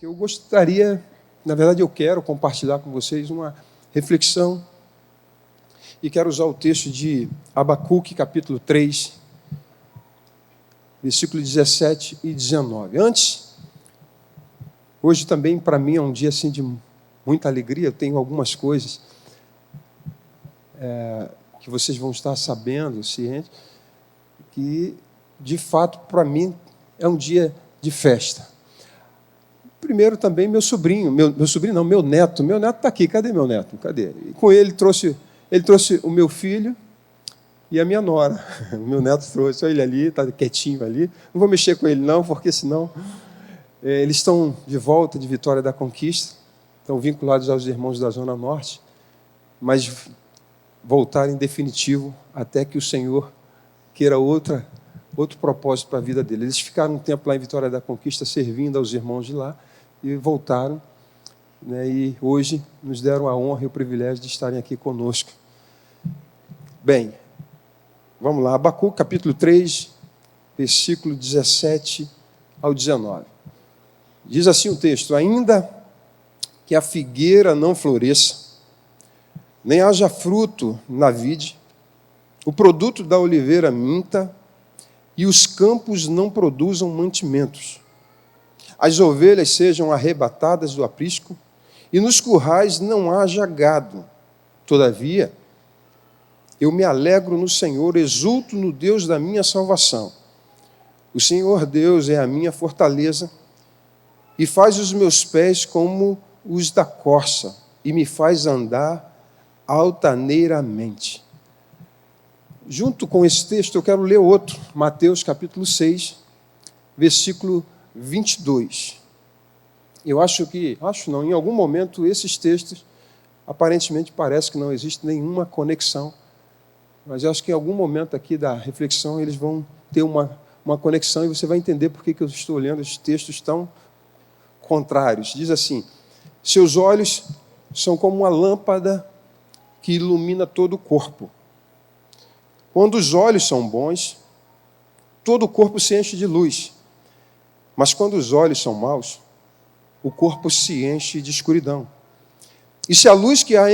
Eu gostaria, na verdade eu quero compartilhar com vocês uma reflexão e quero usar o texto de Abacuque, capítulo 3, versículos 17 e 19. Antes, hoje também para mim é um dia assim, de muita alegria, eu tenho algumas coisas que vocês vão estar sabendo, cientes, que de fato para mim é um dia de festa. Primeiro também meu sobrinho, meu sobrinho não, meu neto está aqui, cadê meu neto? Cadê? E com ele trouxe o meu filho e a minha nora. O meu neto trouxe, olha ele ali, está quietinho ali. Não vou mexer com ele não, porque senão eles estão de volta de Vitória da Conquista, estão vinculados aos irmãos da Zona Norte, mas voltarem em definitivo até que o Senhor queira outro propósito para a vida deles. Eles ficaram um tempo lá em Vitória da Conquista servindo aos irmãos de lá e voltaram, né, e hoje nos deram a honra e o privilégio de estarem aqui conosco. Bem, vamos lá, Abacuque, capítulo 3, versículo 17 ao 19. Diz assim o texto: ainda que a figueira não floresça, nem haja fruto na vide, o produto da oliveira minta, e os campos não produzam mantimentos, as ovelhas sejam arrebatadas do aprisco, e nos currais não haja gado. Todavia, eu me alegro no Senhor, exulto no Deus da minha salvação. O Senhor Deus é a minha fortaleza, e faz os meus pés como os da corça, e me faz andar altaneiramente. Junto com esse texto, eu quero ler outro, Mateus capítulo 6, versículo 22. Em algum momento esses textos, aparentemente parece que não existe nenhuma conexão, mas eu acho que em algum momento aqui da reflexão eles vão ter uma conexão e você vai entender por que eu estou olhando esses textos tão contrários. Diz assim: seus olhos são como uma lâmpada que ilumina todo o corpo. Quando os olhos são bons, todo o corpo se enche de luz. Mas quando os olhos são maus, o corpo se enche de escuridão. E se a luz que há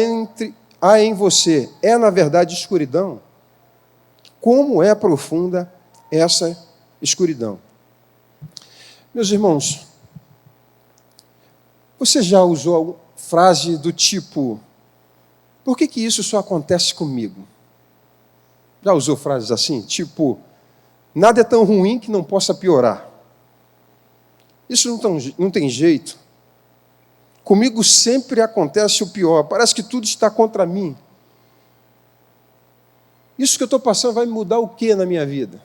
em você é, na verdade, escuridão, como é profunda essa escuridão? Meus irmãos, você já usou frase do tipo: por que isso só acontece comigo? Já usou frases assim? Tipo, nada é tão ruim que não possa piorar. Isso não tem jeito. Comigo sempre acontece o pior. Parece que tudo está contra mim. Isso que eu estou passando vai mudar o que na minha vida?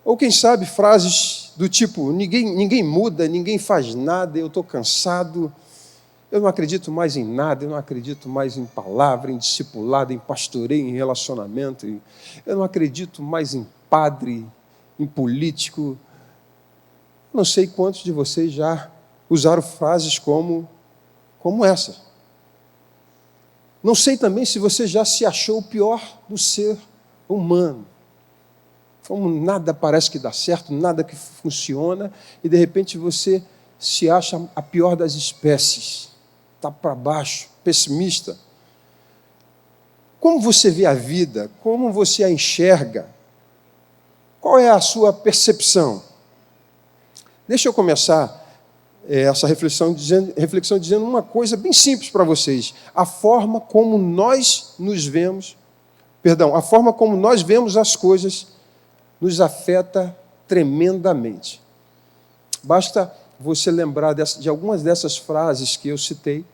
Ou quem sabe frases do tipo: ninguém muda, ninguém faz nada, eu estou cansado, eu não acredito mais em nada, eu não acredito mais em palavra, em discipulado, em pastoreio, em relacionamento, eu não acredito mais em padre, em político. Não sei quantos de vocês já usaram frases como essa. Não sei também se você já se achou o pior do ser humano. Como nada parece que dá certo, nada que funciona, e de repente você se acha a pior das espécies. Está para baixo, pessimista. Como você vê a vida? Como você a enxerga? Qual é a sua percepção? Deixa eu começar essa reflexão dizendo uma coisa bem simples para vocês. A forma como nós vemos as coisas nos afeta tremendamente. Basta você lembrar de algumas dessas frases que eu citei,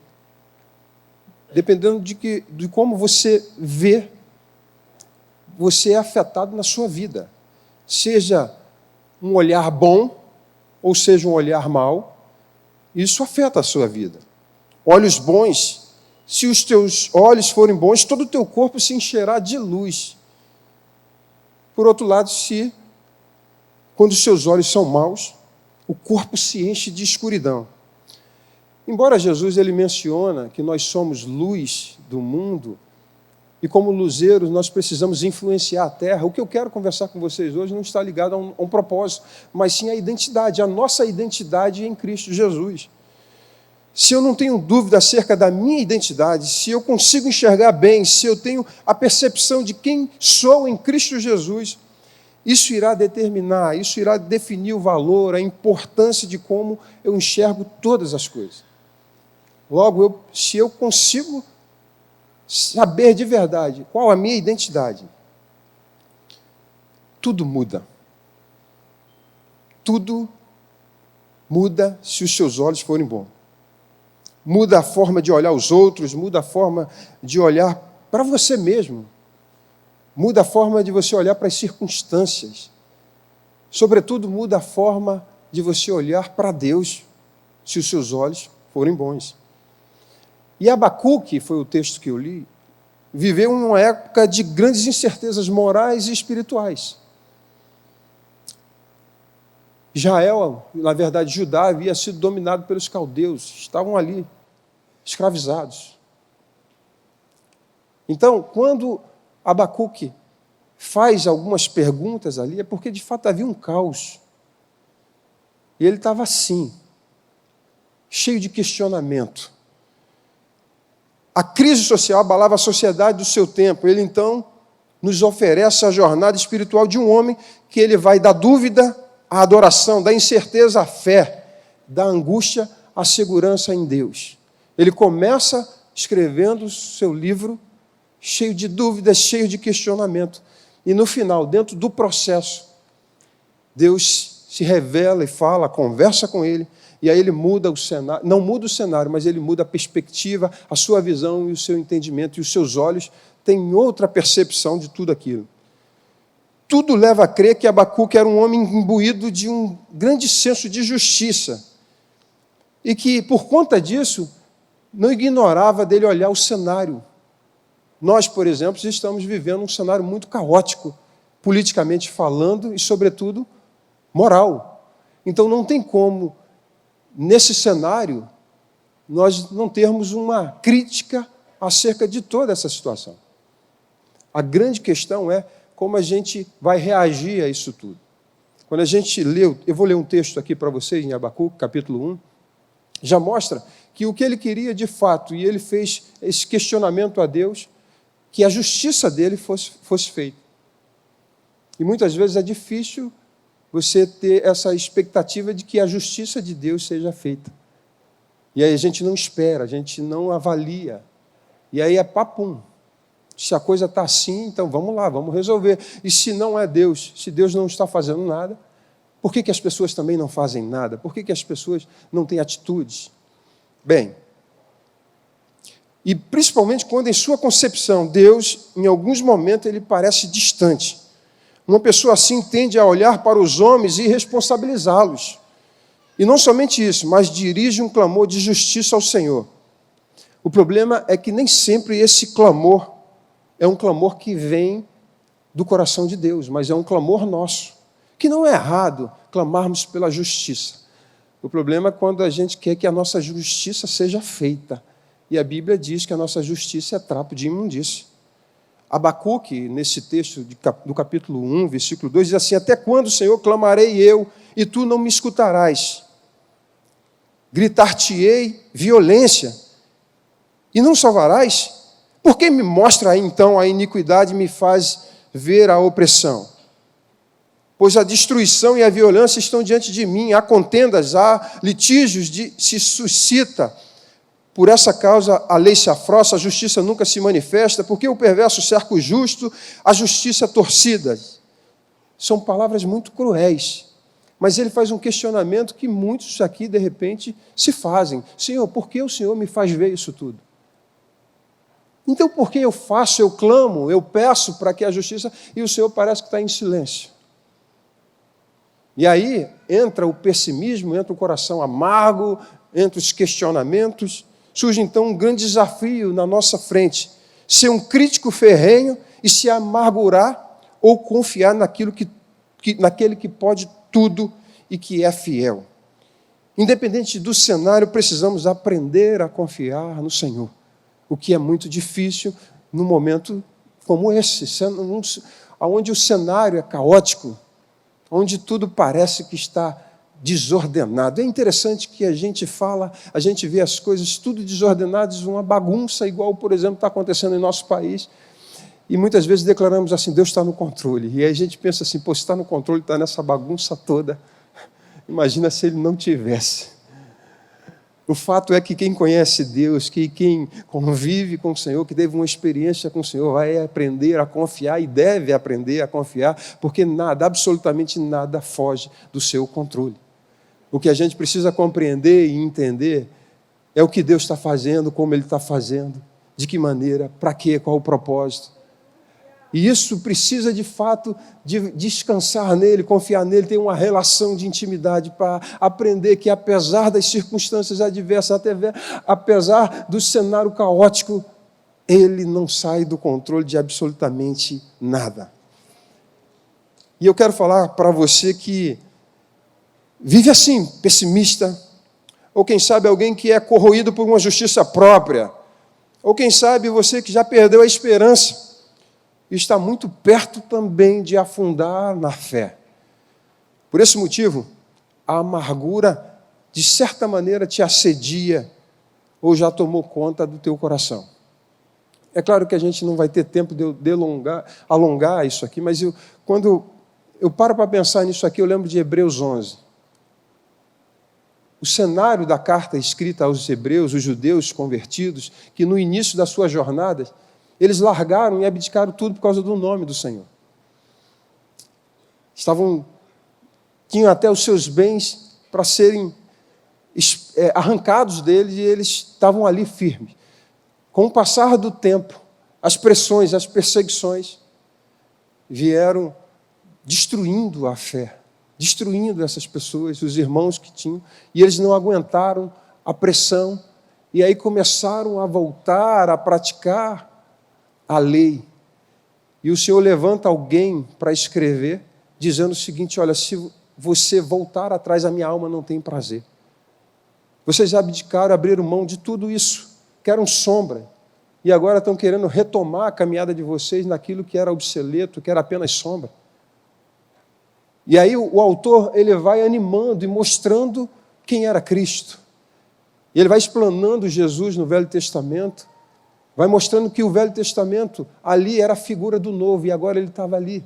dependendo de como você vê, você é afetado na sua vida. Seja um olhar bom, ou seja um olhar mau, isso afeta a sua vida. Olhos bons, se os teus olhos forem bons, todo o teu corpo se encherá de luz. Por outro lado, quando os seus olhos são maus, o corpo se enche de escuridão. Embora Jesus ele menciona que nós somos luz do mundo, e como luzeiros nós precisamos influenciar a terra. O que eu quero conversar com vocês hoje não está ligado a um propósito, mas sim a identidade, a nossa identidade em Cristo Jesus. Se eu não tenho dúvida acerca da minha identidade, se eu consigo enxergar bem, se eu tenho a percepção de quem sou em Cristo Jesus, isso irá determinar, isso irá definir o valor, a importância de como eu enxergo todas as coisas. Logo, se eu consigo saber de verdade qual a minha identidade, tudo muda. Tudo muda se os seus olhos forem bons. Muda a forma de olhar os outros, muda a forma de olhar para você mesmo. Muda a forma de você olhar para as circunstâncias. Sobretudo, muda a forma de você olhar para Deus, se os seus olhos forem bons. E Abacuque, foi o texto que eu li, viveu uma época de grandes incertezas morais e espirituais. Israel, na verdade, Judá, havia sido dominado pelos caldeus, estavam ali, escravizados. Então, quando Abacuque faz algumas perguntas ali, é porque de fato havia um caos. E ele estava assim, cheio de questionamento. A crise social abalava a sociedade do seu tempo. Ele, então, nos oferece a jornada espiritual de um homem que ele vai da dúvida à adoração, da incerteza à fé, da angústia à segurança em Deus. Ele começa escrevendo seu livro cheio de dúvidas, cheio de questionamento. E no final, dentro do processo, Deus se revela e fala, conversa com ele, e aí ele muda o cenário, não muda o cenário, mas ele muda a perspectiva, a sua visão e o seu entendimento, e os seus olhos têm outra percepção de tudo aquilo. Tudo leva a crer que Abacuque era um homem imbuído de um grande senso de justiça, e que, por conta disso, não ignorava dele olhar o cenário. Nós, por exemplo, estamos vivendo um cenário muito caótico, politicamente falando e, sobretudo, moral. Então, não tem como, nesse cenário, nós não termos uma crítica acerca de toda essa situação. A grande questão é como a gente vai reagir a isso tudo. Quando a gente lê, eu vou ler um texto aqui para vocês, em Abacuque, capítulo 1, já mostra que o que ele queria de fato, e ele fez esse questionamento a Deus, que a justiça dele fosse feita. E muitas vezes é difícil você ter essa expectativa de que a justiça de Deus seja feita. E aí a gente não espera, a gente não avalia. E aí é papum. Se a coisa está assim, então vamos lá, vamos resolver. E se não é Deus, se Deus não está fazendo nada, por que as pessoas também não fazem nada? Por que as pessoas não têm atitudes? Bem, e principalmente quando em sua concepção, Deus, em alguns momentos, ele parece distante. Uma pessoa assim tende a olhar para os homens e responsabilizá-los. E não somente isso, mas dirige um clamor de justiça ao Senhor. O problema é que nem sempre esse clamor é um clamor que vem do coração de Deus, mas é um clamor nosso. Que não é errado clamarmos pela justiça. O problema é quando a gente quer que a nossa justiça seja feita. E a Bíblia diz que a nossa justiça é trapo de imundícia. Abacuque, nesse texto do capítulo 1, versículo 2, diz assim: até quando, Senhor, clamarei eu, e tu não me escutarás? Gritar-te-ei violência, e não salvarás? Por que me mostra aí, então, a iniquidade e me faz ver a opressão? Pois a destruição e a violência estão diante de mim, há contendas, há litígios, se suscita. Por essa causa a lei se afrossa, a justiça nunca se manifesta, porque o perverso cerca o justo, a justiça torcida. São palavras muito cruéis, mas ele faz um questionamento que muitos aqui, de repente, se fazem. Senhor, por que o Senhor me faz ver isso tudo? Então, por que eu faço, eu clamo, eu peço para que a justiça... E o Senhor parece que está em silêncio. E aí entra o pessimismo, entra o coração amargo, entra os questionamentos. Surge, então, um grande desafio na nossa frente. Ser um crítico ferrenho e se amargurar ou confiar naquele que pode tudo e que é fiel. Independente do cenário, precisamos aprender a confiar no Senhor, o que é muito difícil no momento como esse, onde o cenário é caótico, onde tudo parece que está desordenado. É interessante que a gente vê as coisas tudo desordenadas, uma bagunça, igual, por exemplo, está acontecendo em nosso país, e muitas vezes declaramos assim, Deus está no controle. E aí a gente pensa assim, se está no controle, está nessa bagunça toda. Imagina se Ele não tivesse. O fato é que quem conhece Deus, que quem convive com o Senhor, que teve uma experiência com o Senhor, vai aprender a confiar e deve aprender a confiar, porque nada, absolutamente nada, foge do seu controle. O que a gente precisa compreender e entender é o que Deus está fazendo, como Ele está fazendo, de que maneira, para quê, qual o propósito. E isso precisa, de fato, de descansar nele, confiar nele, ter uma relação de intimidade para aprender que, apesar das circunstâncias adversas, apesar do cenário caótico, ele não sai do controle de absolutamente nada. E eu quero falar para você que vive assim, pessimista, ou quem sabe alguém que é corroído por uma justiça própria, ou quem sabe você que já perdeu a esperança, está muito perto também de afundar na fé. Por esse motivo, a amargura, de certa maneira, te assedia ou já tomou conta do teu coração. É claro que a gente não vai ter tempo de alongar isso aqui, mas quando eu paro para pensar nisso aqui, eu lembro de Hebreus 11. O cenário da carta escrita aos hebreus, os judeus convertidos, que no início da sua jornada, eles largaram e abdicaram tudo por causa do nome do Senhor. Tinham até os seus bens para serem arrancados deles e eles estavam ali firmes. Com o passar do tempo, as pressões, as perseguições vieram destruindo a fé, destruindo essas pessoas, os irmãos que tinham, e eles não aguentaram a pressão, e aí começaram a voltar a praticar a lei. E o Senhor levanta alguém para escrever, dizendo o seguinte, olha, se você voltar atrás, a minha alma não tem prazer. Vocês abdicaram, abriram mão de tudo isso, que eram sombra, e agora estão querendo retomar a caminhada de vocês naquilo que era obsoleto, que era apenas sombra. E aí o autor, ele vai animando e mostrando quem era Cristo. E ele vai explanando Jesus no Velho Testamento, vai mostrando que o Velho Testamento ali era a figura do Novo, e agora ele estava ali.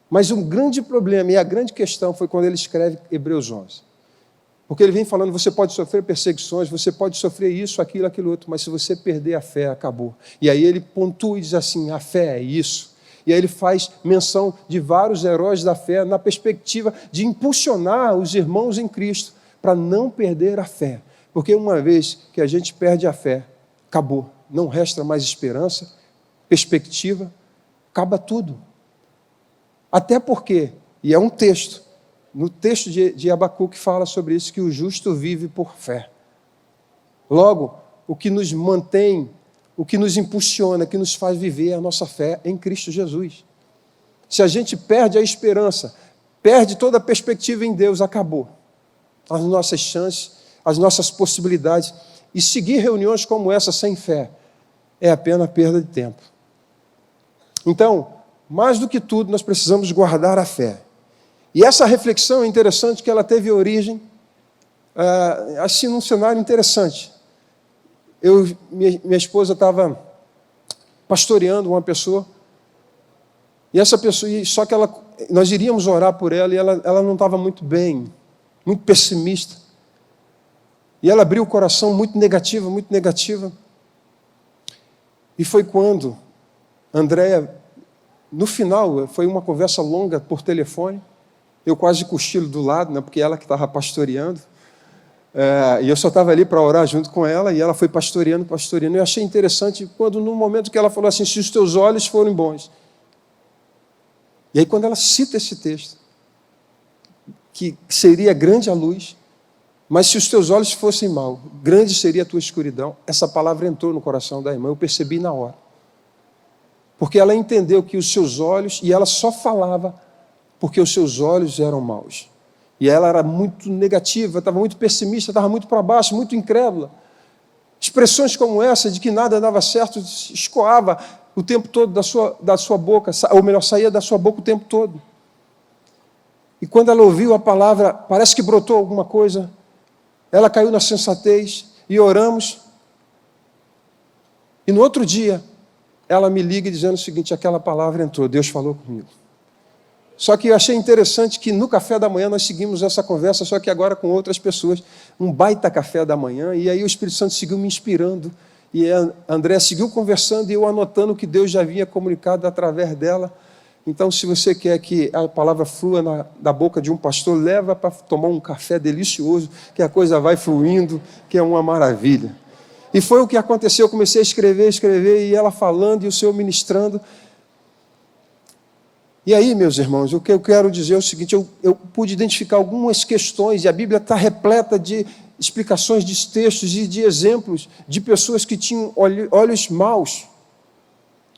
Mas um grande problema e a grande questão foi quando ele escreve Hebreus 11. Porque ele vem falando, você pode sofrer perseguições, você pode sofrer isso, aquilo, outro, mas se você perder a fé, acabou. E aí ele pontua e diz assim, a fé é isso. E aí ele faz menção de vários heróis da fé na perspectiva de impulsionar os irmãos em Cristo para não perder a fé. Porque uma vez que a gente perde a fé, acabou. Não resta mais esperança, perspectiva, acaba tudo. Até porque, e é um texto, no texto de Abacuque fala sobre isso, que o justo vive por fé. Logo, o que nos mantém, o que nos impulsiona, que nos faz viver é a nossa fé em Cristo Jesus. Se a gente perde a esperança, perde toda a perspectiva em Deus, acabou. As nossas chances, as nossas possibilidades, e seguir reuniões como essa sem fé é apenas perda de tempo. Então, mais do que tudo, nós precisamos guardar a fé. E essa reflexão é interessante que ela teve origem, assim, num cenário interessante. Minha esposa estava pastoreando uma pessoa, e essa pessoa, só que nós iríamos orar por ela, e ela não estava muito bem, muito pessimista. E ela abriu o coração muito negativa. E foi quando Andréia, no final, foi uma conversa longa por telefone, eu quase cochilo do lado, né, porque ela que estava pastoreando, e eu só estava ali para orar junto com ela, e ela foi pastoreando. Eu achei interessante, quando no momento que ela falou assim, se os teus olhos forem bons. E aí quando ela cita esse texto, que seria grande a luz, mas se os teus olhos fossem maus, grande seria a tua escuridão. Essa palavra entrou no coração da irmã, eu percebi na hora. Porque ela entendeu que os seus olhos, e ela só falava porque os seus olhos eram maus. E ela era muito negativa, estava muito pessimista, estava muito para baixo, muito incrédula. Expressões como essa, de que nada dava certo, escoava o tempo todo da sua boca, ou melhor, saía da sua boca o tempo todo. E quando ela ouviu a palavra, parece que brotou alguma coisa, ela caiu na sensatez, e oramos. E no outro dia, ela me liga dizendo o seguinte: aquela palavra entrou, Deus falou comigo. Só que eu achei interessante que no café da manhã nós seguimos essa conversa, só que agora com outras pessoas, um baita café da manhã, e aí o Espírito Santo seguiu me inspirando, e a André seguiu conversando, e eu anotando o que Deus já havia comunicado através dela. Então, se você quer que a palavra flua da boca de um pastor, leva para tomar um café delicioso, que a coisa vai fluindo, que é uma maravilha. E foi o que aconteceu, eu comecei a escrever, e ela falando, e o Senhor ministrando. E aí, meus irmãos, o que eu quero dizer é o seguinte: eu pude identificar algumas questões, e a Bíblia está repleta de explicações de textos e de exemplos de pessoas que tinham olhos maus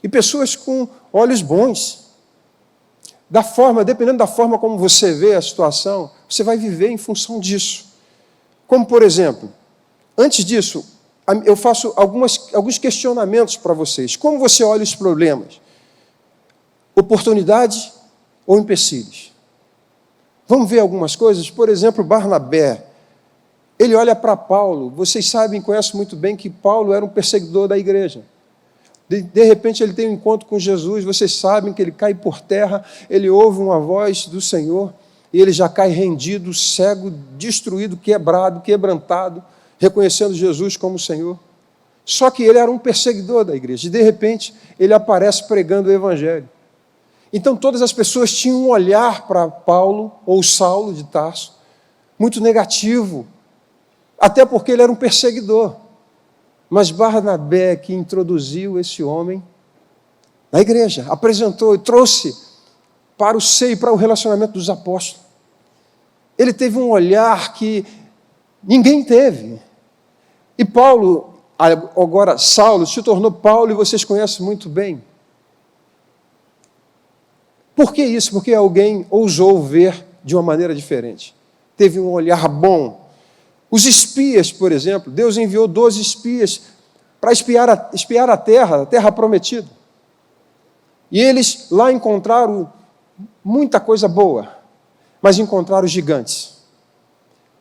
e pessoas com olhos bons. Dependendo da forma como você vê a situação, você vai viver em função disso. Como, por exemplo, antes disso, eu faço alguns questionamentos para vocês. Como você olha os problemas? Oportunidade ou empecilhos? Vamos ver algumas coisas. Por exemplo, Barnabé, ele olha para Paulo. Vocês sabem, conhecem muito bem que Paulo era um perseguidor da igreja. De repente ele tem um encontro com Jesus, vocês sabem que ele cai por terra, ele ouve uma voz do Senhor, e ele já cai rendido, cego, destruído, quebrado, quebrantado, reconhecendo Jesus como Senhor. Só que ele era um perseguidor da igreja, e de repente ele aparece pregando o Evangelho. Então todas as pessoas tinham um olhar para Paulo, ou Saulo de Tarso, muito negativo, até porque ele era um perseguidor. Mas Barnabé, que introduziu esse homem na igreja, apresentou e trouxe para o seio, para o relacionamento dos apóstolos. Ele teve um olhar que ninguém teve. E Paulo, agora Saulo, se tornou Paulo, e vocês conhecem muito bem. Por que isso? Porque alguém ousou ver de uma maneira diferente. Teve um olhar bom. Os espias, por exemplo, Deus enviou 12 espias para espiar a terra prometida. E eles lá encontraram muita coisa boa, mas encontraram gigantes.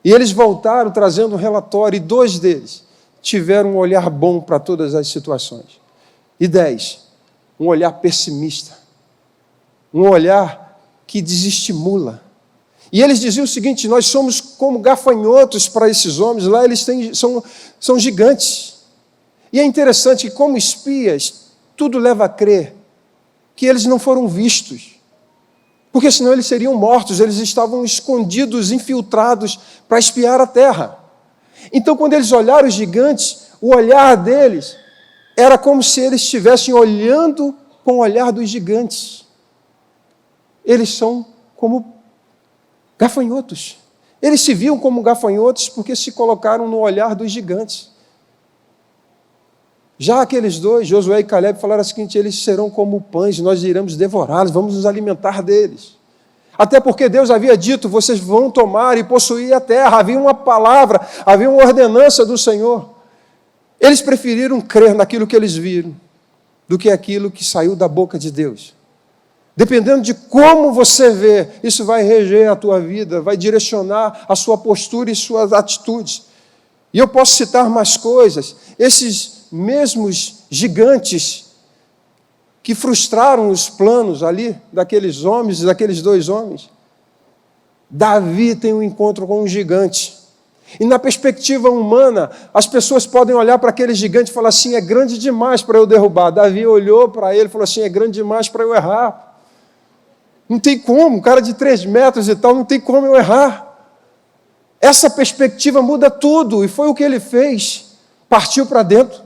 E eles voltaram trazendo um relatório, e 2 deles tiveram um olhar bom para todas as situações. E 10, um olhar pessimista. Um olhar que desestimula. E eles diziam o seguinte: nós somos como gafanhotos para esses homens, lá eles são gigantes. E é interessante que, como espias, tudo leva a crer que eles não foram vistos, porque senão eles seriam mortos, eles estavam escondidos, infiltrados para espiar a terra. Então, quando eles olharam os gigantes, o olhar deles era como se eles estivessem olhando com o olhar dos gigantes. Eles são como gafanhotos. Eles se viam como gafanhotos porque se colocaram no olhar dos gigantes. Já aqueles 2, Josué e Caleb, falaram o seguinte: eles serão como pães, nós iremos devorá-los, vamos nos alimentar deles. Até porque Deus havia dito: vocês vão tomar e possuir a terra. Havia uma palavra, havia uma ordenança do Senhor. Eles preferiram crer naquilo que eles viram do que aquilo que saiu da boca de Deus. Dependendo de como você vê, isso vai reger a tua vida, vai direcionar a sua postura e suas atitudes. E eu posso citar mais coisas. Esses mesmos gigantes que frustraram os planos ali daqueles homens, daqueles 2 homens. Davi tem um encontro com um gigante. E na perspectiva humana, as pessoas podem olhar para aquele gigante e falar assim: é grande demais para eu derrubar. Davi olhou para ele e falou assim: é grande demais para eu errar. Não tem como, um cara de 3 metros e tal, não tem como eu errar. Essa perspectiva muda tudo, e foi o que ele fez. Partiu para dentro,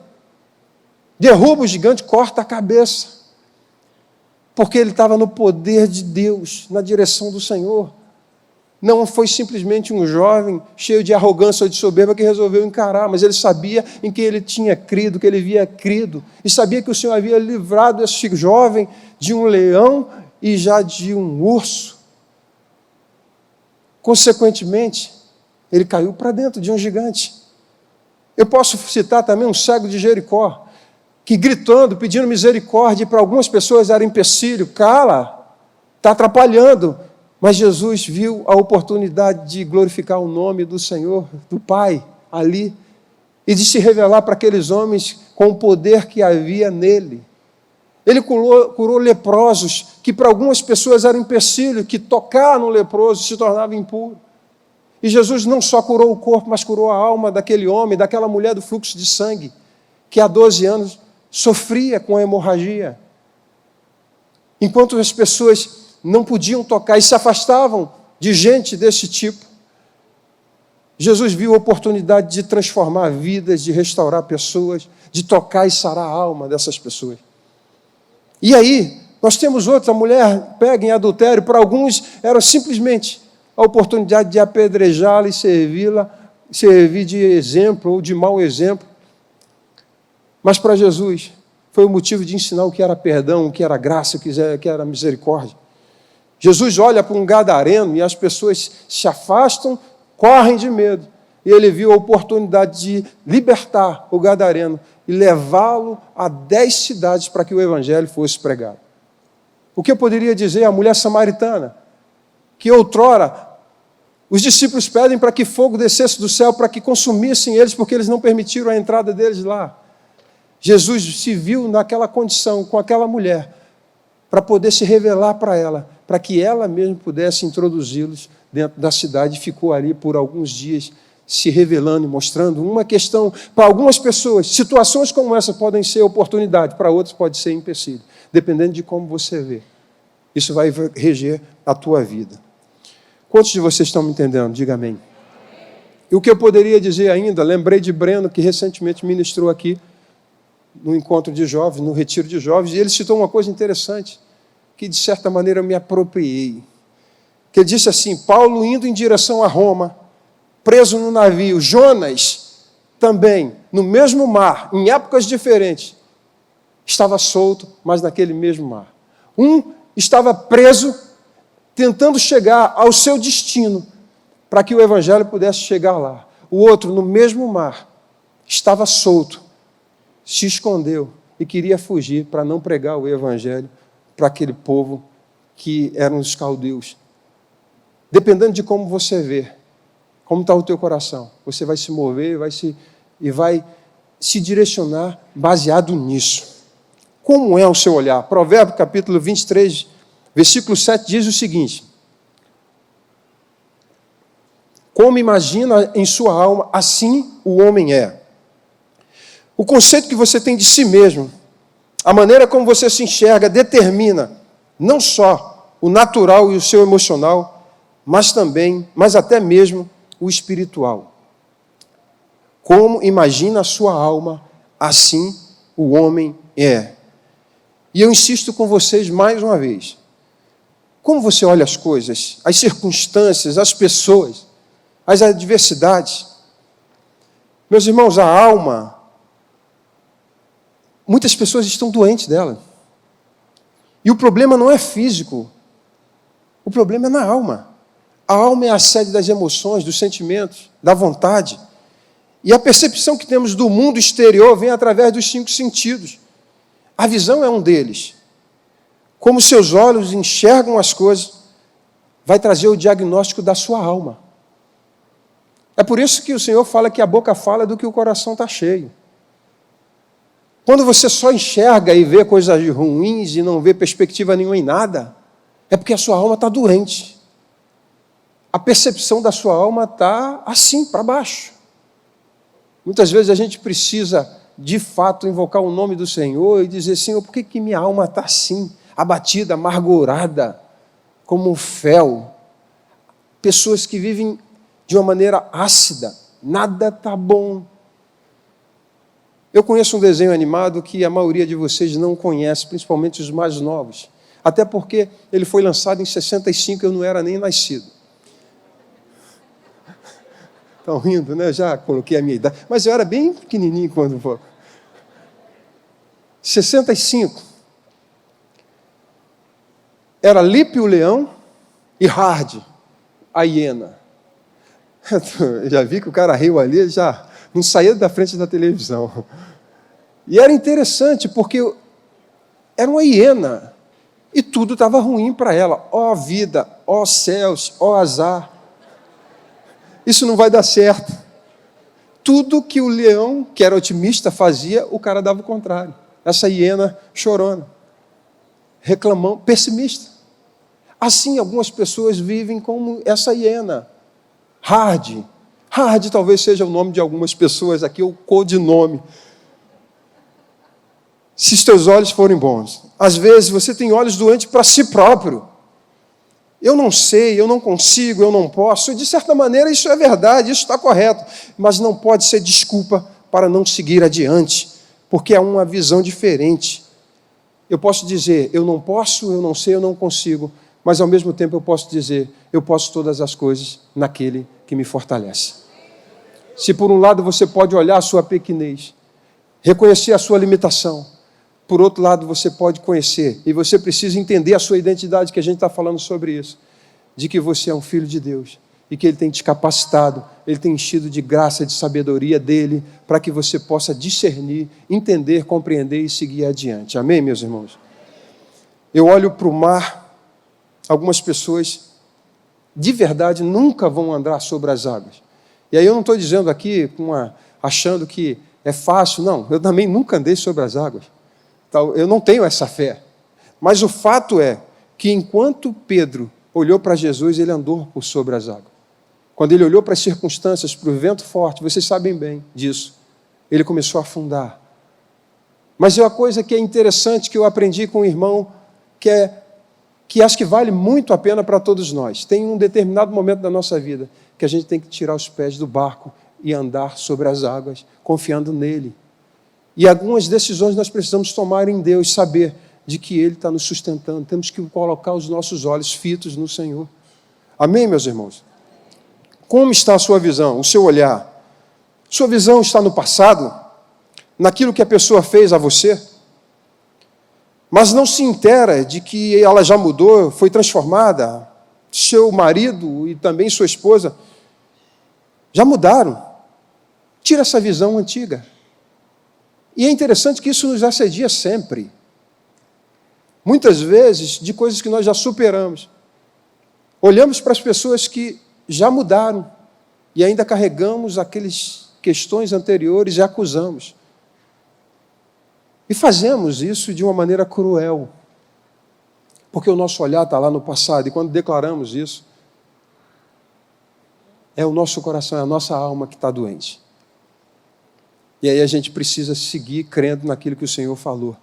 derruba o gigante, corta a cabeça, porque ele estava no poder de Deus, na direção do Senhor. Não foi simplesmente um jovem cheio de arrogância ou de soberba que resolveu encarar, mas ele sabia em que ele tinha crido, que ele havia crido, e sabia que o Senhor havia livrado esse jovem de um leão e já de um urso. Consequentemente, ele caiu para dentro de um gigante. Eu posso citar também um cego de Jericó, que gritando, pedindo misericórdia, para algumas pessoas era empecilho. Cala, está atrapalhando. Mas Jesus viu a oportunidade de glorificar o nome do Senhor, do Pai, ali, e de se revelar para aqueles homens com o poder que havia nele. Ele curou leprosos, que para algumas pessoas eram empecilho, que tocar no leproso se tornava impuro. E Jesus não só curou o corpo, mas curou a alma daquele homem, daquela mulher do fluxo de sangue, que há 12 anos sofria com a hemorragia. Enquanto as pessoas não podiam tocar e se afastavam de gente desse tipo, Jesus viu a oportunidade de transformar vidas, de restaurar pessoas, de tocar e sarar a alma dessas pessoas. E aí, nós temos outra mulher pega em adultério, para alguns era simplesmente a oportunidade de apedrejá-la e servir de exemplo ou de mau exemplo. Mas para Jesus foi o motivo de ensinar o que era perdão, o que era graça, o que era misericórdia. Jesus olha para um gadareno e as pessoas se afastam, correm de medo. E ele viu a oportunidade de libertar o gadareno e levá-lo a 10 cidades para que o evangelho fosse pregado. O que eu poderia dizer à mulher samaritana? Que outrora os discípulos pedem para que fogo descesse do céu, para que consumissem eles, porque eles não permitiram a entrada deles lá. Jesus se viu naquela condição, com aquela mulher, para poder se revelar para ela, para que ela mesma pudesse introduzi-los dentro da cidade, e ficou ali por alguns dias, se revelando e mostrando uma questão. Para algumas pessoas, situações como essa podem ser oportunidade, para outras pode ser empecilho, dependendo de como você vê. Isso vai reger a tua vida. Quantos de vocês estão me entendendo? Diga amém. E o que eu poderia dizer ainda, lembrei de Breno, que recentemente ministrou aqui, no encontro de jovens, no retiro de jovens, e ele citou uma coisa interessante, que de certa maneira eu me apropriei. Que ele disse assim: Paulo indo em direção a Roma, preso no navio, Jonas também, no mesmo mar, em épocas diferentes, estava solto, mas naquele mesmo mar. Um estava preso, tentando chegar ao seu destino, para que o evangelho pudesse chegar lá. O outro, no mesmo mar, estava solto, se escondeu e queria fugir para não pregar o evangelho para aquele povo que eram os caldeus. Dependendo de como você vê, como está o teu coração, você vai se mover e vai se direcionar baseado nisso. Como é o seu olhar? Provérbios capítulo 23, versículo 7 diz o seguinte: como imagina em sua alma, assim o homem é. O conceito que você tem de si mesmo, a maneira como você se enxerga, determina não só o natural e o seu emocional, mas até mesmo o espiritual. Como imagina a sua alma, assim o homem é. E eu insisto com vocês mais uma vez. Como você olha as coisas, as circunstâncias, as pessoas, as adversidades? Meus irmãos, a alma, muitas pessoas estão doentes dela. E o problema não é físico. O problema é na alma. A alma é a sede das emoções, dos sentimentos, da vontade. E a percepção que temos do mundo exterior vem através dos 5 sentidos. A visão é um deles. Como seus olhos enxergam as coisas, vai trazer o diagnóstico da sua alma. É por isso que o Senhor fala que a boca fala do que o coração está cheio. Quando você só enxerga e vê coisas ruins e não vê perspectiva nenhuma em nada, é porque a sua alma está doente. A percepção da sua alma está assim, para baixo. Muitas vezes a gente precisa, de fato, invocar o nome do Senhor e dizer: Senhor, por que minha alma está assim, abatida, amargurada, como um fel? Pessoas que vivem de uma maneira ácida, nada está bom. Eu conheço um desenho animado que a maioria de vocês não conhece, principalmente os mais novos. Até porque ele foi lançado em 65, eu não era nem nascido. Estão rindo, né? Já coloquei a minha idade. Mas eu era bem pequenininho quando foi. 65. Era Lipe o leão e Hard, a hiena. Eu já vi que o cara riu ali, já não saía da frente da televisão. E era interessante, porque era uma hiena, e tudo estava ruim para ela. Ó vida, ó céus, ó azar. Isso não vai dar certo. Tudo que o leão, que era otimista, fazia, o cara dava o contrário. Essa hiena chorona, reclamando, pessimista. Assim, algumas pessoas vivem como essa hiena. Hard talvez seja o nome de algumas pessoas aqui, o codinome. Se os teus olhos forem bons. Às vezes você tem olhos doentes para si próprio. Eu não sei, eu não consigo, eu não posso. De certa maneira, isso é verdade, isso está correto. Mas não pode ser desculpa para não seguir adiante, porque é uma visão diferente. Eu posso dizer, eu não posso, eu não sei, eu não consigo, mas ao mesmo tempo eu posso dizer, eu posso todas as coisas naquele que me fortalece. Se por um lado você pode olhar a sua pequenez, reconhecer a sua limitação, por outro lado você pode conhecer, e você precisa entender a sua identidade, que a gente está falando sobre isso, de que você é um filho de Deus, e que Ele tem te capacitado, Ele tem enchido de graça, de sabedoria dEle, para que você possa discernir, entender, compreender e seguir adiante. Amém, meus irmãos? Eu olho para o mar, algumas pessoas, de verdade, nunca vão andar sobre as águas. E aí eu não estou dizendo aqui, achando que é fácil, não, eu também nunca andei sobre as águas. Eu não tenho essa fé. Mas o fato é que enquanto Pedro olhou para Jesus, ele andou por sobre as águas. Quando ele olhou para as circunstâncias, para o vento forte, vocês sabem bem disso, ele começou a afundar. Mas é uma coisa que é interessante, que eu aprendi com um irmão, que acho que vale muito a pena para todos nós. Tem um determinado momento da nossa vida que a gente tem que tirar os pés do barco e andar sobre as águas, confiando nele. E algumas decisões nós precisamos tomar em Deus, saber de que Ele está nos sustentando. Temos que colocar os nossos olhos fitos no Senhor. Amém, meus irmãos? Como está a sua visão, o seu olhar? Sua visão está no passado, naquilo que a pessoa fez a você? Mas não se inteira de que ela já mudou, foi transformada. Seu marido e também sua esposa já mudaram. Tira essa visão antiga. E é interessante que isso nos assedia sempre. Muitas vezes, de coisas que nós já superamos. Olhamos para as pessoas que já mudaram e ainda carregamos aquelas questões anteriores e acusamos. E fazemos isso de uma maneira cruel. Porque o nosso olhar está lá no passado, e quando declaramos isso, é o nosso coração, é a nossa alma que está doente. E aí a gente precisa seguir crendo naquilo que o Senhor falou,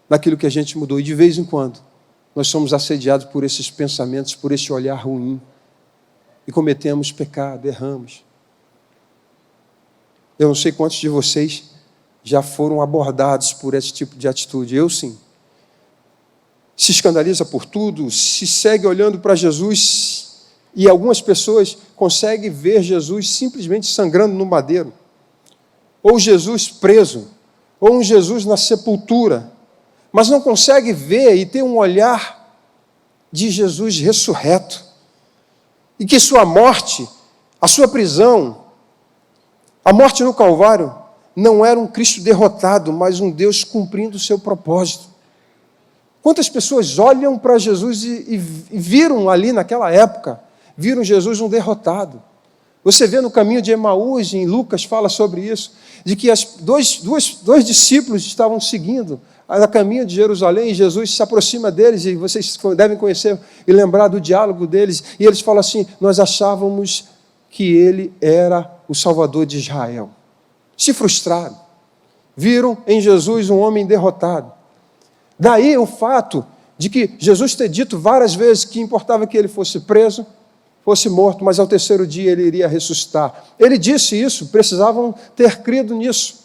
naquilo que a gente mudou. E de vez em quando, nós somos assediados por esses pensamentos, por esse olhar ruim, e cometemos pecado, erramos. Eu não sei quantos de vocês já foram abordados por esse tipo de atitude. Eu sim. Se escandaliza por tudo, se segue olhando para Jesus, e algumas pessoas conseguem ver Jesus simplesmente sangrando no madeiro, ou Jesus preso, ou um Jesus na sepultura, mas não consegue ver e ter um olhar de Jesus ressurreto, e que sua morte, a sua prisão, a morte no Calvário, não era um Cristo derrotado, mas um Deus cumprindo o seu propósito. Quantas pessoas olham para Jesus e viram ali naquela época, viram Jesus um derrotado. Você vê no caminho de Emaús, em Lucas fala sobre isso, de que dois discípulos estavam seguindo a caminho de Jerusalém, e Jesus se aproxima deles, e vocês devem conhecer e lembrar do diálogo deles, e eles falam assim: nós achávamos que ele era o Salvador de Israel. Se frustraram, viram em Jesus um homem derrotado. Daí o fato de que Jesus ter dito várias vezes que importava que ele fosse preso, fosse morto, mas ao terceiro dia ele iria ressuscitar. Ele disse isso, precisavam ter crido nisso.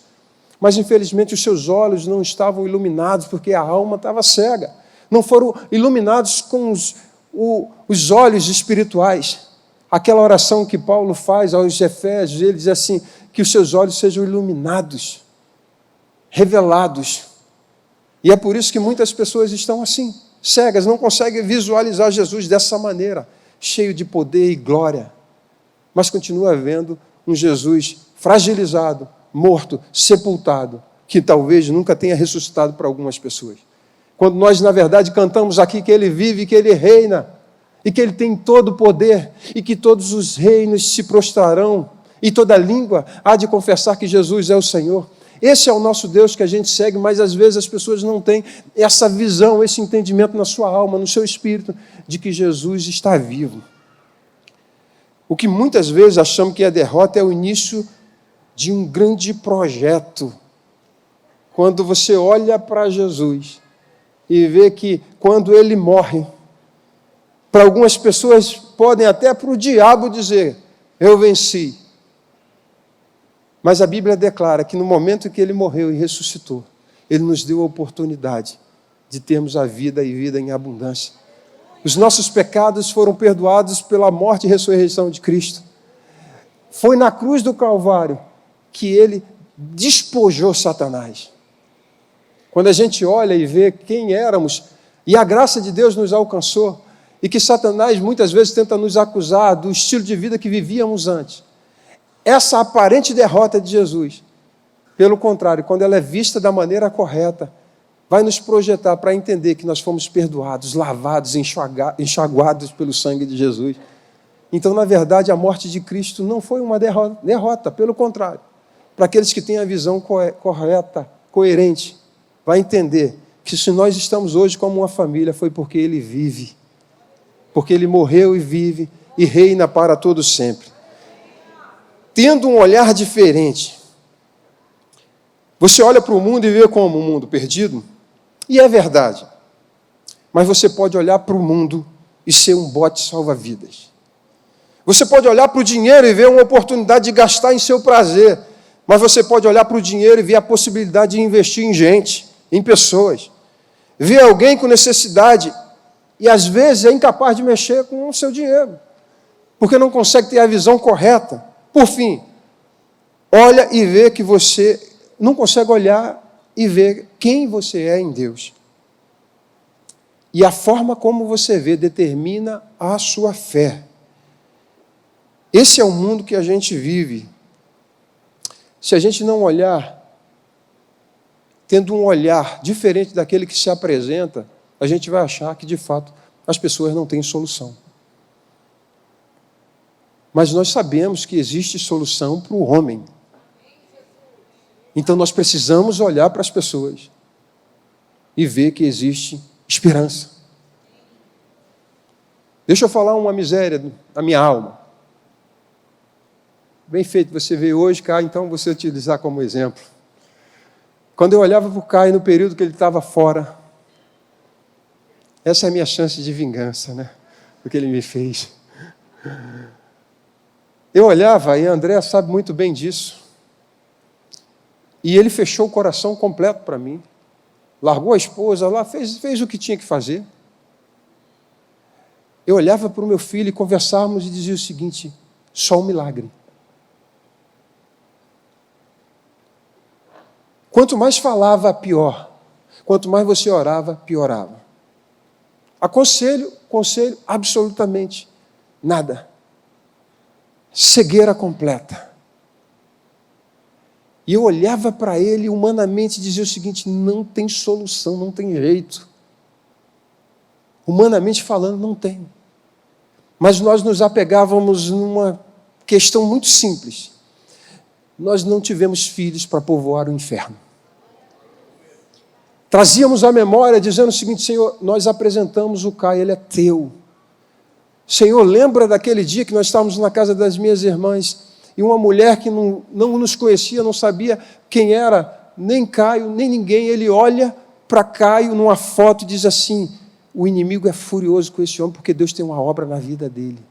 Mas infelizmente os seus olhos não estavam iluminados, porque a alma estava cega. Não foram iluminados com os olhos espirituais. Aquela oração que Paulo faz aos Efésios, ele diz assim: que os seus olhos sejam iluminados, revelados. E é por isso que muitas pessoas estão assim, cegas, não conseguem visualizar Jesus dessa maneira, cheio de poder e glória, mas continua vendo um Jesus fragilizado, morto, sepultado, que talvez nunca tenha ressuscitado para algumas pessoas. Quando nós, na verdade, cantamos aqui que Ele vive, que Ele reina, e que Ele tem todo o poder, e que todos os reinos se prostrarão, e toda língua há de confessar que Jesus é o Senhor. Esse é o nosso Deus que a gente segue, mas às vezes as pessoas não têm essa visão, esse entendimento na sua alma, no seu espírito, de que Jesus está vivo. O que muitas vezes achamos que a derrota é o início de um grande projeto. Quando você olha para Jesus e vê que quando Ele morre, para algumas pessoas podem até para o diabo dizer, eu venci. Mas a Bíblia declara que no momento que Ele morreu e ressuscitou, Ele nos deu a oportunidade de termos a vida e vida em abundância. Os nossos pecados foram perdoados pela morte e ressurreição de Cristo. Foi na cruz do Calvário que Ele despojou Satanás. Quando a gente olha e vê quem éramos, e a graça de Deus nos alcançou, e que Satanás muitas vezes tenta nos acusar do estilo de vida que vivíamos antes. Essa aparente derrota de Jesus, pelo contrário, quando ela é vista da maneira correta, vai nos projetar para entender que nós fomos perdoados, lavados, enxaguados pelo sangue de Jesus. Então, na verdade, a morte de Cristo não foi uma derrota, pelo contrário. Para aqueles que têm a visão correta, coerente, vai entender que se nós estamos hoje como uma família, foi porque Ele vive, porque Ele morreu e vive e reina para todo sempre. Tendo um olhar diferente, você olha para o mundo e vê como um mundo perdido, e é verdade, mas você pode olhar para o mundo e ser um bote salva-vidas. Você pode olhar para o dinheiro e ver uma oportunidade de gastar em seu prazer, mas você pode olhar para o dinheiro e ver a possibilidade de investir em gente, em pessoas. Ver alguém com necessidade e às vezes é incapaz de mexer com o seu dinheiro, porque não consegue ter a visão correta. Por fim, olha e vê que você não consegue olhar e ver quem você é em Deus. E a forma como você vê determina a sua fé. Esse é o mundo que a gente vive. Se a gente não olhar, tendo um olhar diferente daquele que se apresenta, a gente vai achar que, de fato, as pessoas não têm solução. Mas nós sabemos que existe solução para o homem. Então nós precisamos olhar para as pessoas e ver que existe esperança. Deixa eu falar uma miséria da minha alma. Bem feito, você veio hoje, Caio, então você utilizar como exemplo. Quando eu olhava para o Caio no período que ele estava fora, essa é a minha chance de vingança, né? Do que ele me fez. Eu olhava, e a André sabe muito bem disso, e ele fechou o coração completo para mim, largou a esposa lá, fez o que tinha que fazer. Eu olhava para o meu filho e conversávamos e dizia o seguinte, só um milagre. Quanto mais falava, pior. Quanto mais você orava, piorava. Conselho, absolutamente nada. Cegueira completa. E eu olhava para ele humanamente e dizia o seguinte, não tem solução, não tem jeito. Humanamente falando, não tem. Mas nós nos apegávamos numa questão muito simples. Nós não tivemos filhos para povoar o inferno. Trazíamos a memória dizendo o seguinte, Senhor, nós apresentamos o Caio, ele é teu. Senhor, lembra daquele dia que nós estávamos na casa das minhas irmãs e uma mulher que não nos conhecia, não sabia quem era, nem Caio, nem ninguém, ele olha para Caio numa foto e diz assim, o inimigo é furioso com esse homem porque Deus tem uma obra na vida dele.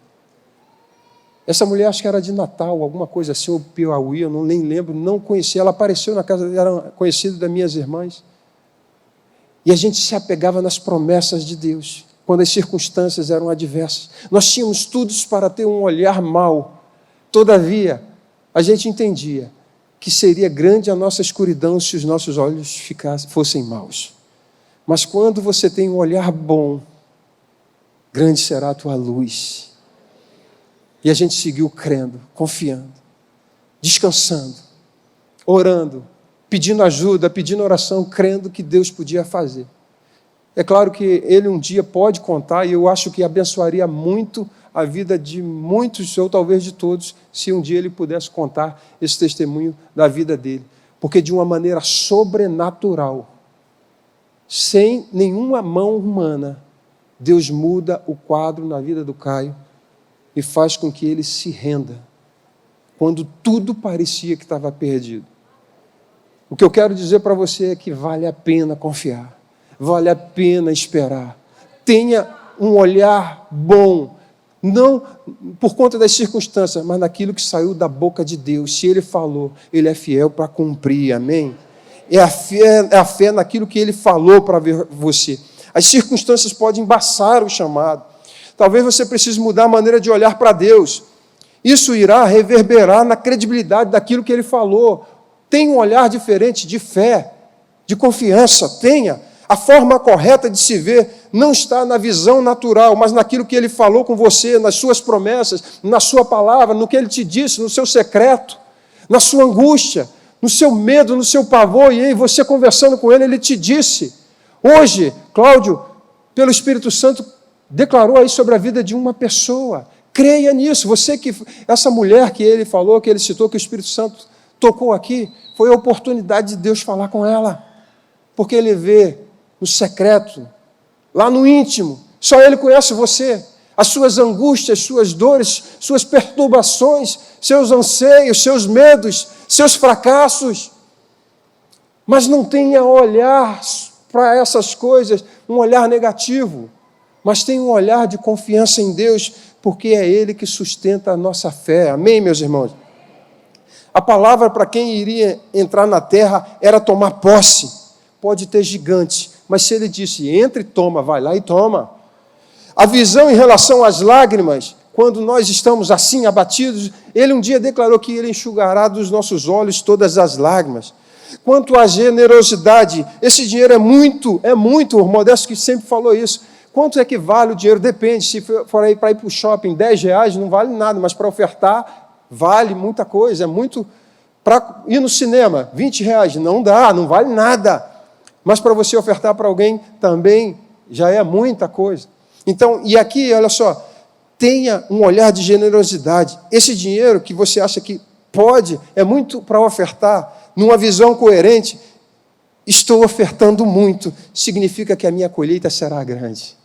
Essa mulher acho que era de Natal, alguma coisa assim, ou Piauí, eu nem lembro, não conhecia, ela apareceu na casa, era conhecida das minhas irmãs. E a gente se apegava nas promessas de Deus, quando as circunstâncias eram adversas. Nós tínhamos tudo para ter um olhar mau. Todavia, a gente entendia que seria grande a nossa escuridão se os nossos olhos fossem maus. Mas quando você tem um olhar bom, grande será a tua luz. E a gente seguiu crendo, confiando. descansando, orando, pedindo ajuda, pedindo oração, crendo que Deus podia fazer. É claro que ele um dia pode contar, e eu acho que abençoaria muito a vida de muitos, ou talvez de todos, se um dia ele pudesse contar esse testemunho da vida dele. Porque de uma maneira sobrenatural, sem nenhuma mão humana, Deus muda o quadro na vida do Caio e faz com que ele se renda, quando tudo parecia que estava perdido. O que eu quero dizer para você é que vale a pena confiar, vale a pena esperar. Tenha um olhar bom, não por conta das circunstâncias, mas naquilo que saiu da boca de Deus. Se Ele falou, Ele é fiel para cumprir, amém? É a fé naquilo que Ele falou para você. As circunstâncias podem embaçar o chamado. Talvez você precise mudar a maneira de olhar para Deus. Isso irá reverberar na credibilidade daquilo que Ele falou. Tenha um olhar diferente de fé, de confiança, tenha. A forma correta de se ver não está na visão natural, mas naquilo que Ele falou com você, nas suas promessas, na sua palavra, no que Ele te disse, no seu secreto, na sua angústia, no seu medo, no seu pavor, e aí você conversando com Ele, Ele te disse. Hoje, Cláudio, pelo Espírito Santo, declarou aí sobre a vida de uma pessoa. Creia nisso. Essa mulher que ele falou, que ele citou, que o Espírito Santo tocou aqui, foi a oportunidade de Deus falar com ela. Porque Ele vê no secreto, lá no íntimo, só Ele conhece você, as suas angústias, suas dores, suas perturbações, seus anseios, seus medos, seus fracassos. Mas não tenha olhar para essas coisas, um olhar negativo, mas tenha um olhar de confiança em Deus, porque é Ele que sustenta a nossa fé. Amém, meus irmãos? A palavra para quem iria entrar na terra era tomar posse. Pode ter gigante, mas se Ele disse, entre e toma, vai lá e toma. A visão em relação às lágrimas, quando nós estamos assim abatidos, Ele um dia declarou que Ele enxugará dos nossos olhos todas as lágrimas. Quanto à generosidade, esse dinheiro é muito, o Modesto que sempre falou isso. Quanto é que vale o dinheiro? Depende, se for aí para ir para o shopping, R$10 não vale nada, mas para ofertar, vale muita coisa, é muito. Para ir no cinema, R$20, não dá, não vale nada. Mas para você ofertar para alguém também já é muita coisa. Então, e aqui, olha só, tenha um olhar de generosidade. Esse dinheiro que você acha que pode, é muito para ofertar, numa visão coerente, estou ofertando muito, significa que a minha colheita será grande.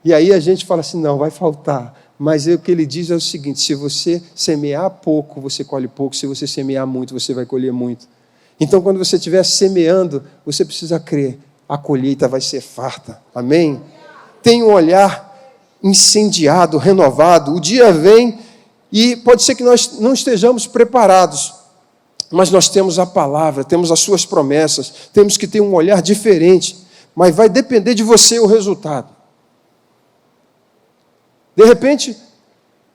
E aí a gente fala assim, não, vai faltar. Mas o que ele diz é o seguinte, se você semear pouco, você colhe pouco. Se você semear muito, você vai colher muito. Então, quando você estiver semeando, você precisa crer, a colheita vai ser farta. Amém? Tenha um olhar incendiado, renovado. O dia vem e pode ser que nós não estejamos preparados, mas nós temos a palavra, temos as suas promessas, temos que ter um olhar diferente, mas vai depender de você o resultado. De repente,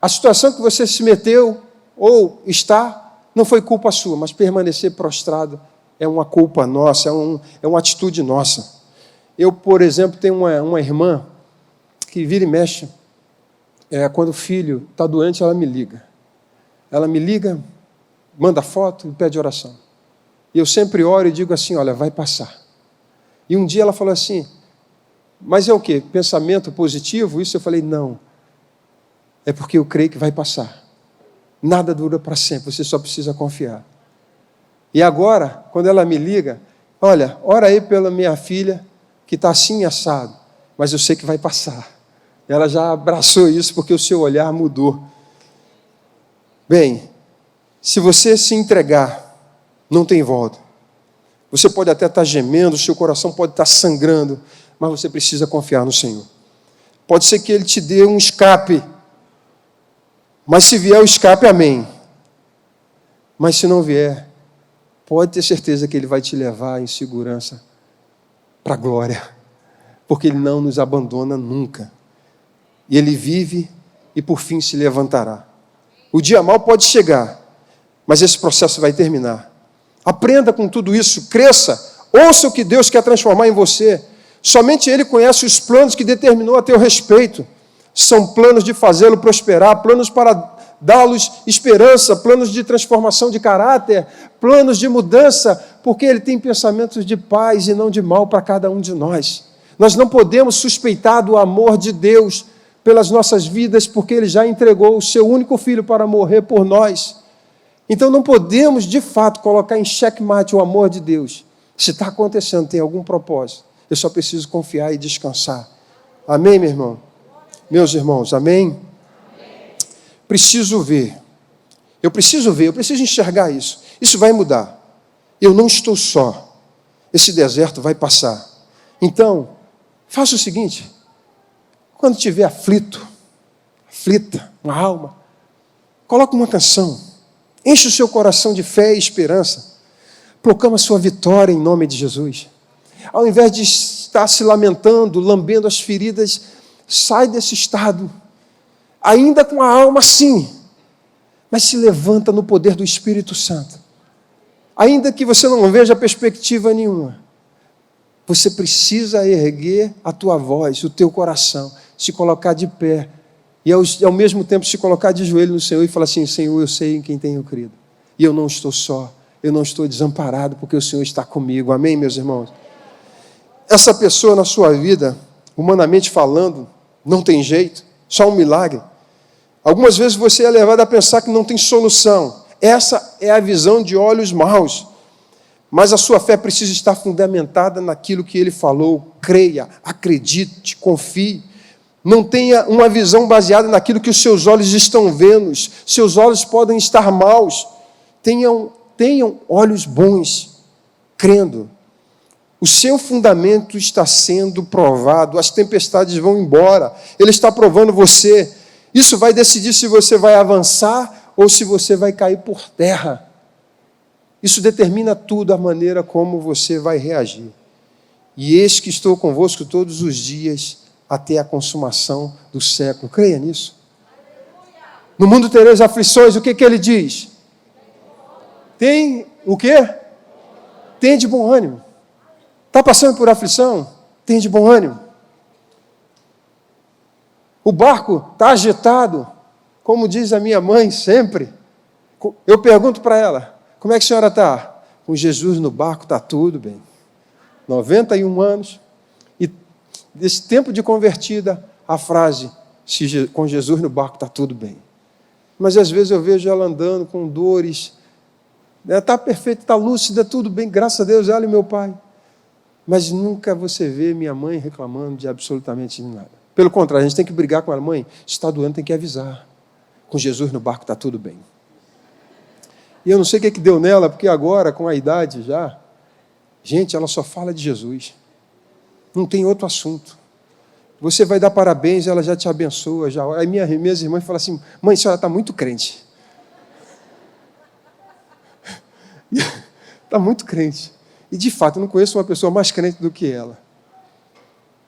a situação que você se meteu ou está, não foi culpa sua, mas permanecer prostrado é uma culpa nossa, é uma atitude nossa. Eu, por exemplo, tenho uma irmã que vira e mexe, quando o filho está doente, ela me liga. Ela me liga, manda foto e pede oração. E eu sempre oro e digo assim, olha, vai passar. E um dia ela falou assim, mas é o quê? Pensamento positivo? Isso eu falei, não. É porque eu creio que vai passar. Nada dura para sempre, você só precisa confiar. E agora, quando ela me liga, olha, ora aí pela minha filha, que está assim assado, mas eu sei que vai passar. Ela já abraçou isso porque o seu olhar mudou. Bem, se você se entregar, não tem volta. Você pode até estar gemendo, o seu coração pode estar sangrando, mas você precisa confiar no Senhor. Pode ser que Ele te dê um escape, mas se vier o escape, amém. Mas se não vier, pode ter certeza que Ele vai te levar em segurança para a glória, porque Ele não nos abandona nunca. E Ele vive e por fim se levantará. O dia mau pode chegar, mas esse processo vai terminar. Aprenda com tudo isso, cresça, ouça o que Deus quer transformar em você. Somente Ele conhece os planos que determinou a teu respeito. São planos de fazê-lo prosperar, planos para dá-los esperança, planos de transformação de caráter, planos de mudança, porque Ele tem pensamentos de paz e não de mal para cada um de nós. Nós não podemos suspeitar do amor de Deus pelas nossas vidas, porque Ele já entregou o Seu único Filho para morrer por nós. Então não podemos, de fato, colocar em xeque-mate o amor de Deus. Se está acontecendo, tem algum propósito. Eu só preciso confiar e descansar. Amém, meu irmão? Meus irmãos, amém? Preciso ver. Eu preciso enxergar isso. Isso vai mudar. Eu não estou só. Esse deserto vai passar. Então, faça o seguinte. Quando estiver aflita, uma alma, coloque uma canção. Enche o seu coração de fé e esperança. Proclama a sua vitória em nome de Jesus. Ao invés de estar se lamentando, lambendo as feridas, sai desse estado, ainda com a alma sim, mas se levanta no poder do Espírito Santo. Ainda que você não veja perspectiva nenhuma, você precisa erguer a tua voz, o teu coração, se colocar de pé, e ao mesmo tempo se colocar de joelho no Senhor e falar assim: Senhor, eu sei em quem tenho crido, e eu não estou só, eu não estou desamparado, porque o Senhor está comigo. Amém, meus irmãos? Essa pessoa na sua vida, humanamente falando, não tem jeito, só um milagre. Algumas vezes você é levado a pensar que não tem solução. Essa é a visão de olhos maus. Mas a sua fé precisa estar fundamentada naquilo que Ele falou. Creia, acredite, confie. Não tenha uma visão baseada naquilo que os seus olhos estão vendo. Seus olhos podem estar maus. Tenham olhos bons, crendo. O seu fundamento está sendo provado, as tempestades vão embora, Ele está provando você. Isso vai decidir se você vai avançar ou se você vai cair por terra. Isso determina tudo, a maneira como você vai reagir. E eis que estou convosco todos os dias, até a consumação do século. Creia nisso. No mundo tereis aflições, o que Ele diz? Tem o quê? Tem de bom ânimo. Está passando por aflição? Tem de bom ânimo. O barco está agitado, como diz a minha mãe sempre. Eu pergunto para ela: como é que a senhora está? Com Jesus no barco está tudo bem. 91 anos. E desse tempo de convertida, a frase: com Jesus no barco está tudo bem. Mas às vezes eu vejo ela andando com dores. Está perfeita, está lúcida, tudo bem, graças a Deus, ela e meu pai. Mas nunca você vê minha mãe reclamando de absolutamente nada. Pelo contrário, a gente tem que brigar com a mãe. Se está doendo, tem que avisar. Com Jesus no barco está tudo bem. E eu não sei o que deu nela, porque agora, com a idade já, gente, ela só fala de Jesus. Não tem outro assunto. Você vai dar parabéns, ela já te abençoa. Já. Aí minhas irmãs falam assim: mãe, a senhora está muito crente. Está muito crente. E, de fato, eu não conheço uma pessoa mais crente do que ela.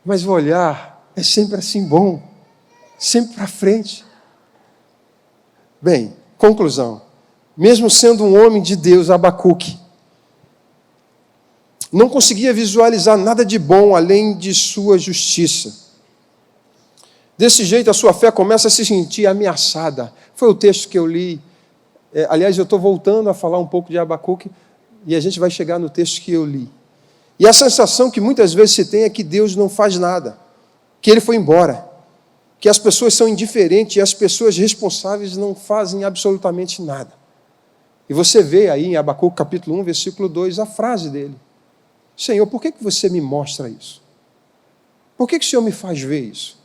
Mas o olhar é sempre assim bom, sempre para frente. Bem, conclusão. Mesmo sendo um homem de Deus, Abacuque não conseguia visualizar nada de bom além de sua justiça. Desse jeito, a sua fé começa a se sentir ameaçada. Foi o texto que eu li. Aliás, eu estou voltando a falar um pouco de Abacuque, e a gente vai chegar no texto que eu li. E a sensação que muitas vezes se tem é que Deus não faz nada, que Ele foi embora, que as pessoas são indiferentes e as pessoas responsáveis não fazem absolutamente nada. E você vê aí em Abacuque capítulo 1, versículo 2, a frase dele: Senhor, por que você me mostra isso? Por que o Senhor me faz ver isso?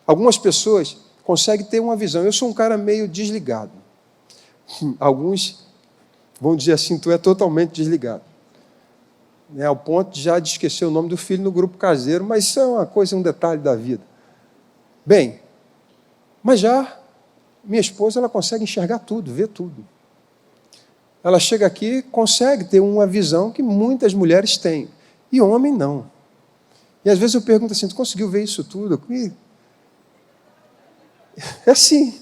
Algumas pessoas conseguem ter uma visão. Eu sou um cara meio desligado. Alguns vão dizer assim: tu é totalmente desligado. Ao ponto de já de esquecer o nome do filho no grupo caseiro, mas isso é uma coisa, um detalhe da vida. Bem, mas já minha esposa, ela consegue enxergar tudo, ver tudo. Ela chega aqui, consegue ter uma visão que muitas mulheres têm, e homem não. E às vezes eu pergunto assim: tu conseguiu ver isso tudo? É assim.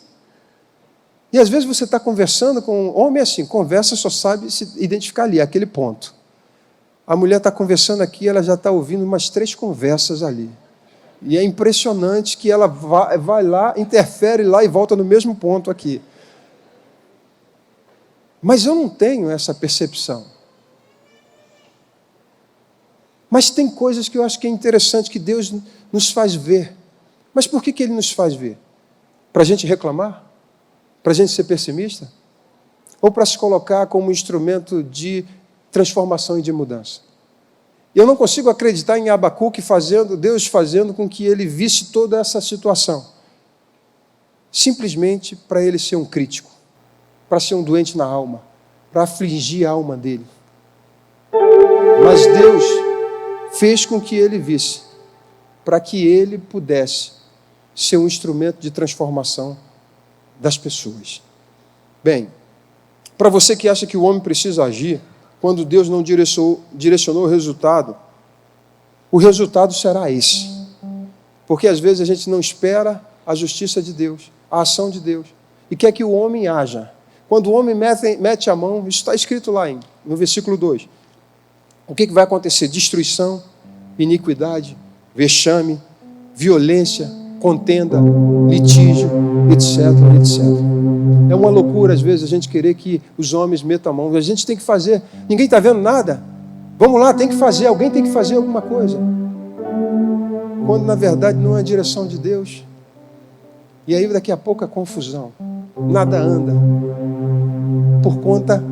E às vezes você está conversando com um homem assim, conversa, só sabe se identificar ali, aquele ponto. A mulher está conversando aqui, ela já está ouvindo umas 3 conversas ali. E é impressionante que ela vai lá, interfere lá e volta no mesmo ponto aqui. Mas eu não tenho essa percepção. Mas tem coisas que eu acho que é interessante que Deus nos faz ver. Mas por que Ele nos faz ver? Para a gente reclamar? Para a gente ser pessimista? Ou para se colocar como instrumento de transformação e de mudança? Eu não consigo acreditar em Abacuque Deus fazendo com que ele visse toda essa situação. Simplesmente para ele ser um crítico, para ser um doente na alma, para afligir a alma dele. Mas Deus fez com que ele visse, para que ele pudesse ser um instrumento de transformação das pessoas. Bem, para você que acha que o homem precisa agir, quando Deus não direcionou o resultado será esse. Porque às vezes a gente não espera a justiça de Deus, a ação de Deus, e quer que o homem haja. Quando o homem mete a mão, isso está escrito lá no versículo 2. O que vai acontecer? Destruição, iniquidade, vexame, violência, contenda, litígio, etc, etc. É uma loucura, às vezes, a gente querer que os homens metam a mão. A gente tem que fazer. Ninguém está vendo nada. Vamos lá, tem que fazer. Alguém tem que fazer alguma coisa. Quando, na verdade, não é a direção de Deus. E aí, daqui a pouco, a confusão. Nada anda. Por conta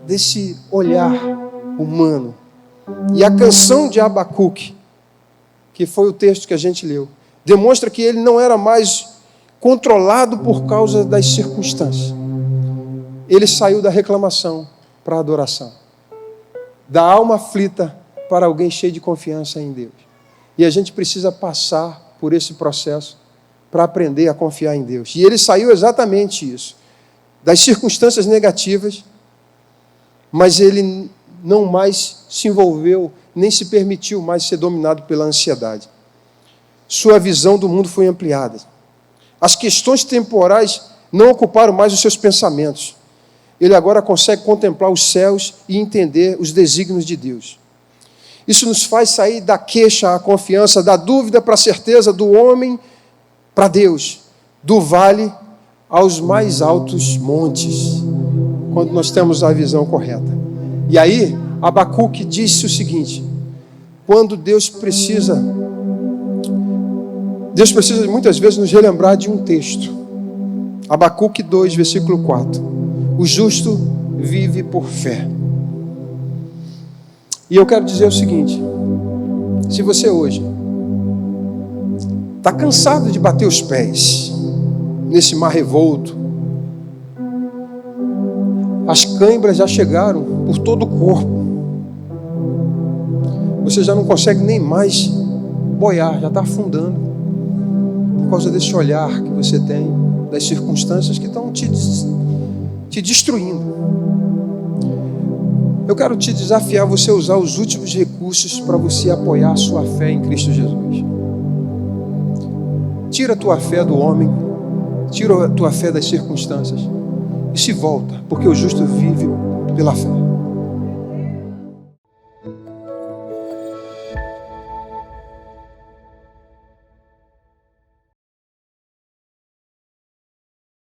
desse olhar humano. E a canção de Abacuque, que foi o texto que a gente leu, demonstra que ele não era mais controlado por causa das circunstâncias. Ele saiu da reclamação para a adoração. Da alma aflita para alguém cheio de confiança em Deus. E a gente precisa passar por esse processo para aprender a confiar em Deus. E ele saiu exatamente isso. Das circunstâncias negativas, mas ele não mais se envolveu, nem se permitiu mais ser dominado pela ansiedade. Sua visão do mundo foi ampliada. As questões temporais não ocuparam mais os seus pensamentos. Ele agora consegue contemplar os céus e entender os desígnios de Deus. Isso nos faz sair da queixa à confiança, da dúvida para a certeza, do homem para Deus, do vale aos mais altos montes, quando nós temos a visão correta. E aí, Abacuque disse o seguinte: quando Deus precisa muitas vezes nos relembrar de um texto. Abacuque 2, versículo 4. O justo vive por fé. E eu quero dizer o seguinte: se você hoje está cansado de bater os pés nesse mar revolto, as cãibras já chegaram por todo o corpo, você já não consegue nem mais boiar, já está afundando, por causa desse olhar que você tem, das circunstâncias que estão te destruindo. Eu quero te desafiar você a usar os últimos recursos para você apoiar a sua fé em Cristo Jesus. Tira a tua fé do homem, tira a tua fé das circunstâncias e se volta, porque o justo vive pela fé.